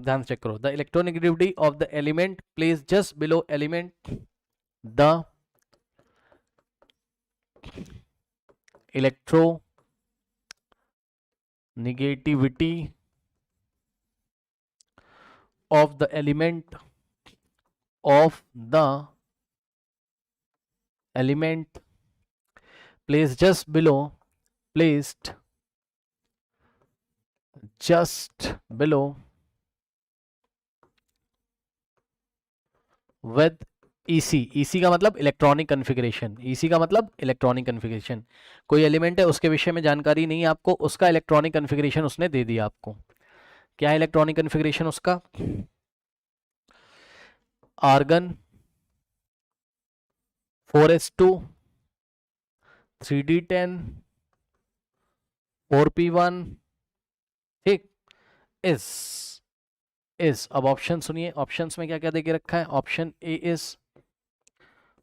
ध्यान से चेक करो, the electronegativity of the element place just below element, the electronegativity of the element placed just below with EC का मतलब electronic configuration, EC का मतलब electronic configuration. कोई element है उसके विषय में जानकारी नहीं है आपको, उसका इलेक्ट्रॉनिक कन्फिग्रेशन उसने दे दिया आपको। क्या है इलेक्ट्रॉनिक कन्फिग्रेशन उसका? आर्गन 4s2 3d10 4p1, ठीक। इस अब ऑप्शन सुनिए, ऑप्शंस में क्या क्या देके रखा है। Option A is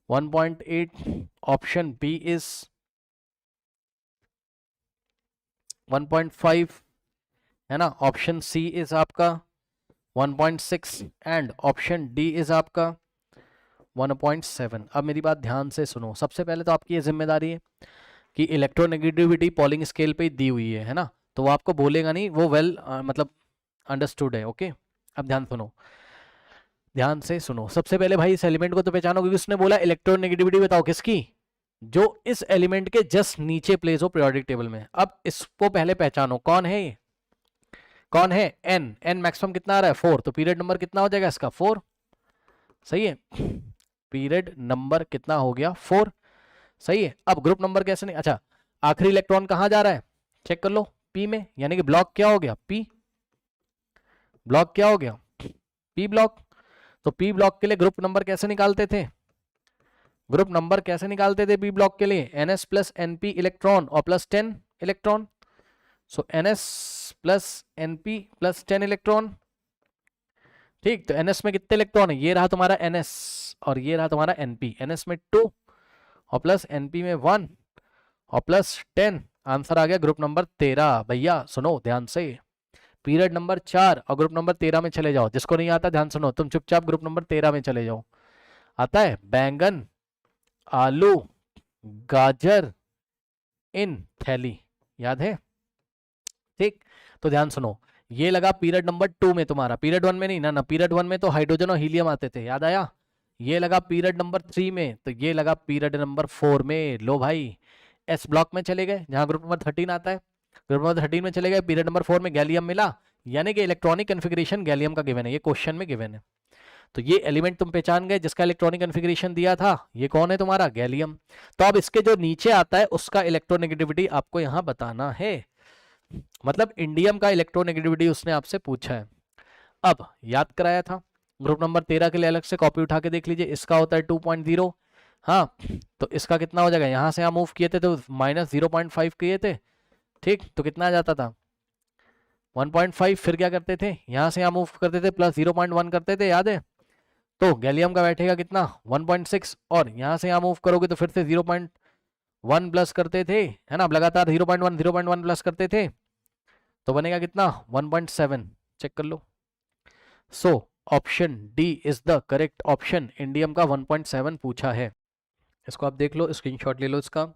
1.8, option B is 1.5, है ना। ऑप्शन सी इज आपका 1.6 एंड ऑप्शन डी इज आपका 1.7। अब मेरी बात ध्यान से सुनो, सबसे पहले तो आपकी ये जिम्मेदारी है कि इलेक्ट्रोनेगेटिविटी पॉलिंग स्केल पे दी हुई है ना, तो वो आपको बोलेगा नहीं, वो मतलब अंडरस्टूड है, ओके। अब ध्यान से सुनो, सबसे पहले भाई इस एलिमेंट को तो पहचानो, क्योंकि उसने बोला इलेक्ट्रोनेगेटिविटी बताओ किसकी, जो इस एलिमेंट के जस्ट नीचे प्लेस हो पीरियोडिक टेबल में। अब इसको पहले पहचानो, कौन है ये, कौन है? एन मैक्सिमम कितना आ रहा है? 4, तो पीरियड नंबर कितना हो जाएगा इसका? 4, सही है। पीरियड नंबर कितना हो गया? 4, सही है। अब ग्रुप नंबर कैसे नहीं, अच्छा आखिरी इलेक्ट्रॉन कहां जा रहा है चेक कर लो, पी में, यानी कि ब्लॉक क्या हो गया? पी ब्लॉक क्या हो गया? P block. तो पी ब्लॉक के लिए ग्रुप नंबर कैसे निकालते थे? ग्रुप नंबर कैसे निकालते थे पी ब्लॉक के लिए? एनएस प्लस एनपी इलेक्ट्रॉन और plus 10 electron. So ns plus np plus 10 electron, ठीक। तो एनएस में कितने इलेक्ट्रॉन है? ये रहा तुम्हारा एनएस और ये रहा तुम्हारा एनपी। एनएस में 2 और प्लस एनपी में 1 और प्लस 10, आंसर आ गया ग्रुप नंबर 13। भैया सुनो ध्यान से, पीरियड नंबर 4 और ग्रुप नंबर 13 में चले जाओ। जिसको नहीं आता ध्यान सुनो, तुम चुपचाप ग्रुप नंबर 13 में चले जाओ। आता है बैंगन, आलू, गाजर इन थैली, याद है? ठीक, तो ध्यान सुनो, ये लगा पीरियड नंबर 2 में तुम्हारा, पीरियड 1 में नहीं ना, पीरियड 1 में तो हाइड्रोजन और हीलियम आते थे, याद आया? ये लगा पीरियड नंबर 3 में, तो ये लगा पीरियड नंबर 4 में। लो भाई, एस ब्लॉक में चले गए जहां ग्रुप नंबर 13 आता है, ग्रुप नंबर 13 में चले गए, पीरियड नंबर 4 में गैलियम मिला, यानी कि इलेक्ट्रॉनिक कन्फिग्रेशन गैलियम का गिवन है, ये क्वेश्चन में गिवन है। तो ये एलिमेंट तुम पहचान गए जिसका इलेक्ट्रॉनिक कन्फिग्रेशन दिया था, ये कौन है तुम्हारा? गैलियम। तो अब इसके जो नीचे आता है उसका इलेक्ट्रोनेगेटिविटी आपको यहां बताना है, मतलब इंडियम का इलेक्ट्रोनेगेटिविटी उसने आपसे पूछा है। अब याद कराया था, ग्रुप नंबर 13 के लिए अलग से कॉपी उठा के देख लीजिए, इसका होता है 2.0, हाँ, तो इसका कितना हो जाएगा? यहां से हम मूव किए थे तो माइनस 0.5 किए थे, ठीक, तो कितना आ जाता था? 1.5। फिर क्या करते थे? यहां से हम मूव करते थे, प्लस 0.1 करते थे, याद है? तो गैलियम का बैठेगा कितना? 1.6, और यहां से यहां मूव करोगे तो फिर से 0.1 प्लस करते थे, है ना, लगातार 0.1 प्लस करते थे, तो बनेगा कितना? 1.7। चेक कर लो। So option D is the correct option, indium का 1.7 पूछा है। इसको आप देख लो, स्क्रीनशॉट ले लो इसका।